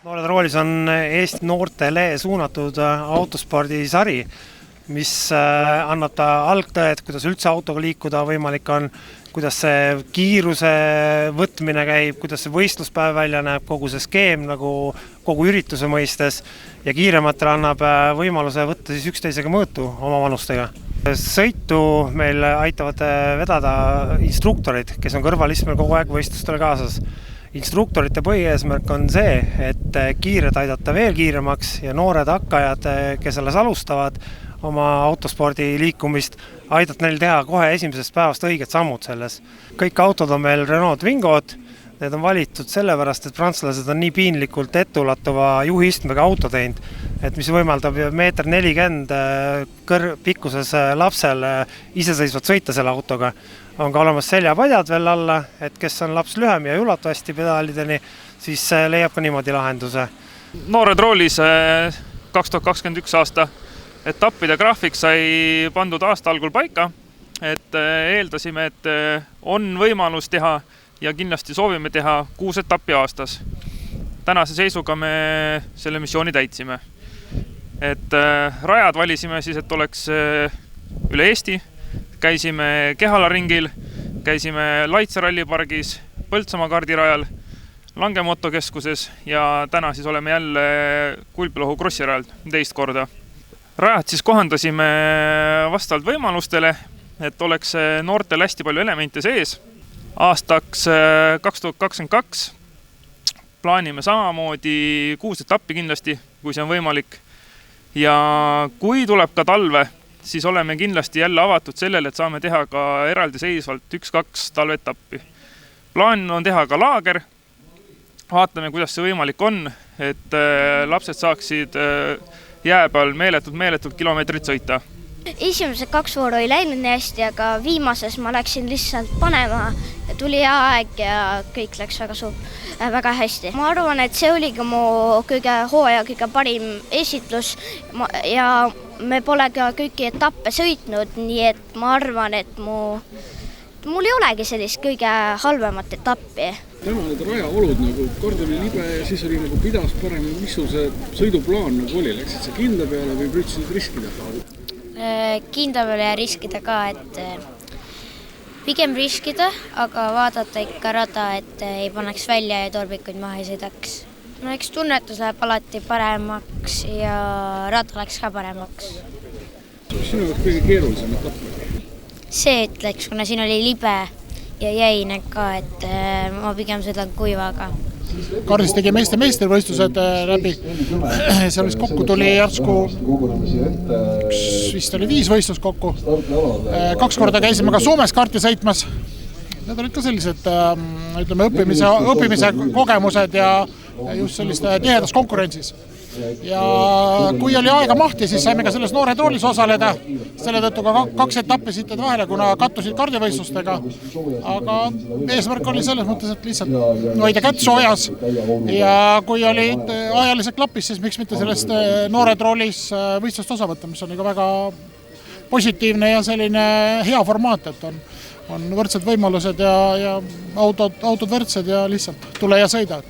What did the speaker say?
Noored roolis on Eesti noortele suunatud autospordisari, mis annab ta algtõed, kuidas üldse autoga liikuda võimalik on, kuidas see kiiruse võtmine käib, kuidas see võistluspäev välja näeb, kogu see skeem nagu kogu ürituse mõistes ja kiirematele annab võimaluse võtta siis üksteisega mõõtu oma vanustega. Sõitu meil aitavad vedada instruktorid, kes on kõrvalistmel kogu aeg võistlustele kaasas. Instruktorite põhieesmärk on see, et kiired aidata veel kiiremaks ja noored hakkajad, kes alles alustavad oma autospordi liikumist, aidat neil teha kohe esimesest päevast õiged sammud selles. Kõik autod on meil Renault Twingod, need on valitud sellepärast, et prantslased on nii piinlikult etulatuva juhiistmega auto teinud, et mis võimaldab 1,40 m pikkuses lapsel iseseisvalt sõita selle autoga. On ka olemas seljapadjad veel alla, et kes on laps lühem ja ei ulatu hästi pedaalideni, siis leiab ka niimoodi lahenduse. Noored roolis 2021 aasta etappide graafik sai pandud aasta algul paika, et eeldasime, et on võimalus teha ja kindlasti soovime teha 6 etappi aastas. Tänase seisuga me selle missiooni täitsime. Et rajad valisime siis, et oleks üle Eesti. Käisime Kehala ringil, käisime Laitse rallipargis, Põltsamaa kardirajal, Langemoto keskuses ja täna siis oleme jälle Kulpilohu krossirajal teist korda. Rajad siis kohandasime vastavalt võimalustele, et oleks noortel hästi palju elemente sees. Aastaks 2022 plaanime samamoodi 6 etappi kindlasti, kui see on võimalik. Ja kui tuleb ka talve, siis oleme kindlasti jälle avatud sellele, et saame teha ka eraldi seisvalt 1-2 talvetappi. Plaan on teha ka laager. Vaatame, kuidas see võimalik on, et lapsed saaksid jää peal meeletult kilomeetrit sõita. Esimesed 2 vooru ei läinud nii hästi, aga viimases ma läksin lihtsalt panema ja tuli hea aeg ja kõik läks väga hästi. Ma arvan, et see oli ka mu hooaja kõige parim esitlus ja me pole ka kõiki etappe sõitnud, nii et ma arvan, et mul ei olegi sellist kõige halvemat etappi. Täna need rajaolud kord oli libe ja siis oli pidas parem. Mis sul see sõiduplaan oli? Läksid sa kinda peale või püüdsid riskida? Kinda peale ja riskida ka, et pigem riskida, aga vaadata ikka rada, et ei paneks välja ja torbikuid maha ei sõidaks. No eks tunnetus läheb alati paremaks ja rada läks ka paremaks. Sinu kõige keerulisem etapp? See ütleks, kuna siin oli libe ja jäine ka, et ma pigem sõidan kuivaga. Kardis tegi meistervõistlused läbi. Seal kokku tuli järsku vist oli 5 võistlust kokku. 2 korda käisime ka Soomes karti sõitmas. Need olid ka sellised õppimise kogemused ja just selliste tihedas konkurentsis. Ja kui oli aega mahti, siis saime ka selles noored roolis osaleda. Selle tõttu ka 2 etappi siitad vahele, kuna kattusid kardivõistlustega. Aga eesmärk oli selles mõttes, et lihtsalt hoida kätt soojas. Ja kui oli ajaliselt klappis, siis miks mitte sellest noored roolis võistlust osa võtta, mis on väga positiivne ja selline hea formaat, et on võrdsed võimalused ja autod võrdsed ja lihtsalt tule ja sõida.